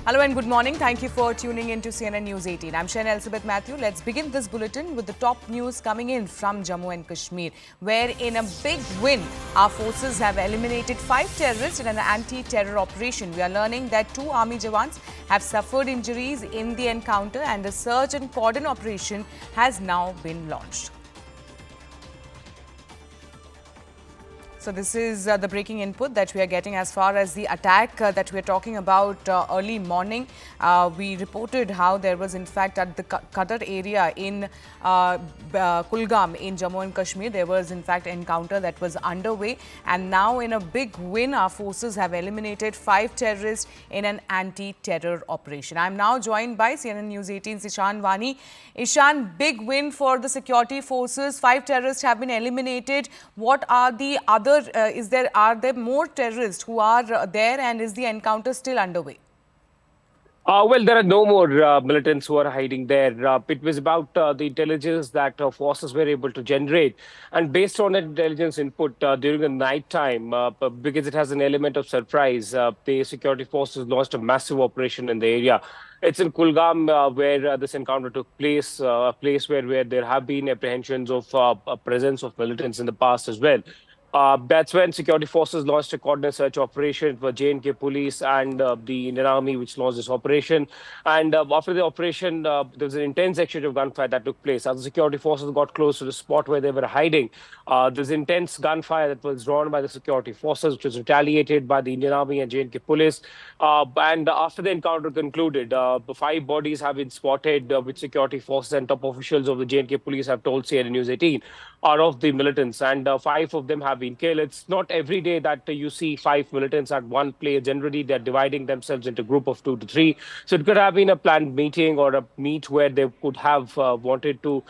Hello and good morning. Thank you for tuning in to CNN News 18. I'm Shane Elizabeth Matthew. Let's begin this bulletin with the top news coming in from Jammu and Kashmir, where in a big win, our forces have eliminated 5 terrorists in an anti-terror operation. We are learning that 2 army Jawans have suffered injuries in the encounter and a search and cordon operation has now been launched. So this is the breaking input that we are getting as far as the attack that we are talking about early morning. We reported how there was in fact at the Kadder area in Kulgam in Jammu and Kashmir, there was in fact encounter that was underway, and now in a big win our forces have eliminated 5 terrorists in an anti-terror operation. I am now joined by CNN News 18's Ishan Vani. Ishan, big win for the security forces. 5 terrorists have been eliminated. What are the other are there more terrorists who are there, and is the encounter still underway? Well, there are no more militants who are hiding there. It was about the intelligence that forces were able to generate. And based on that intelligence input during the night time, because it has an element of surprise, the security forces launched a massive operation in the area. It's in Kulgam where this encounter took place, a place where there have been apprehensions of a presence of militants in the past as well. That's when security forces launched a cordon-and-search operation for J&K police and the Indian Army, which launched this operation. And after the operation, there was an intense exchange of gunfire that took place. As the security forces got close to the spot where they were hiding, there was intense gunfire that was drawn by the security forces, which was retaliated by the Indian Army and J&K police. And after the encounter concluded, 5 bodies have been spotted, which security forces and top officials of the J&K police have told CNN News 18 are of the militants, and 5 of them have been killed. It's not every day that you see 5 militants at one place. Generally, they're dividing themselves into a group of 2 to 3. So it could have been a planned meeting or a meet where they could have wanted to,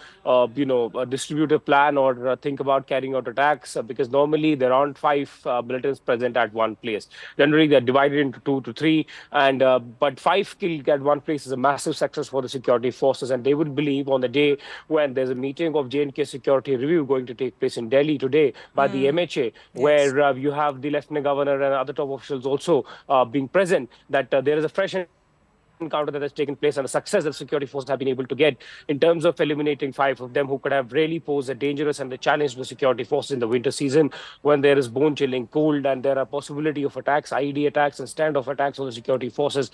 distribute a plan or think about carrying out attacks, because normally there aren't 5 militants present at one place. Generally, they're divided into 2 to 3, and but 5 killed at one place is a massive success for the security forces, and they would believe on the day when there's a meeting of J&K security review going to take place in Delhi today by the MHA, where you have the Lieutenant Governor and other top officials also being present, that there is a fresh encounter that has taken place and the success that security forces have been able to get in terms of eliminating 5 of them who could have really posed a dangerous and a challenge to the security forces in the winter season, when there is bone-chilling cold and there are possibility of attacks, IED attacks and standoff attacks on the security forces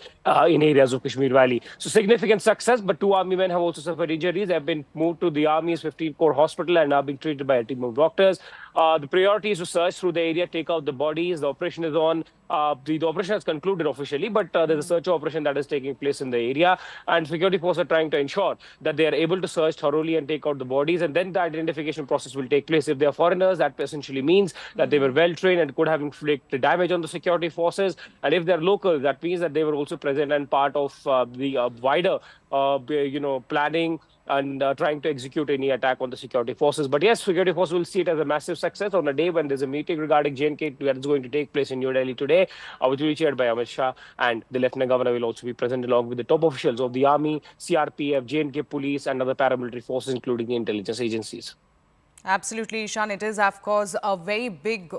in areas of Kashmir Valley. So significant success, but 2 army men have also suffered injuries. They have been moved to the Army's 15th Corps Hospital and are being treated by a team of doctors. The priority is to search through the area, take out the bodies. The operation is on. The operation has concluded officially, but there's a search operation that is taking place in the area, and security forces are trying to ensure that they are able to search thoroughly and take out the bodies, and then the identification process will take place. If they are foreigners, that essentially means that they were well trained and could have inflicted damage on the security forces, and if they're local, that means that they were also present and part of the wider planning and trying to execute any attack on the security forces. But yes, security forces will see it as a massive success on a day when there's a meeting regarding J&K that is going to take place in New Delhi today, which will be chaired by Amit Shah, and the Lieutenant Governor will also be present along with the top officials of the Army, CRPF, J&K police and other paramilitary forces, including the intelligence agencies. Absolutely, Ishan. It is, of course, a very big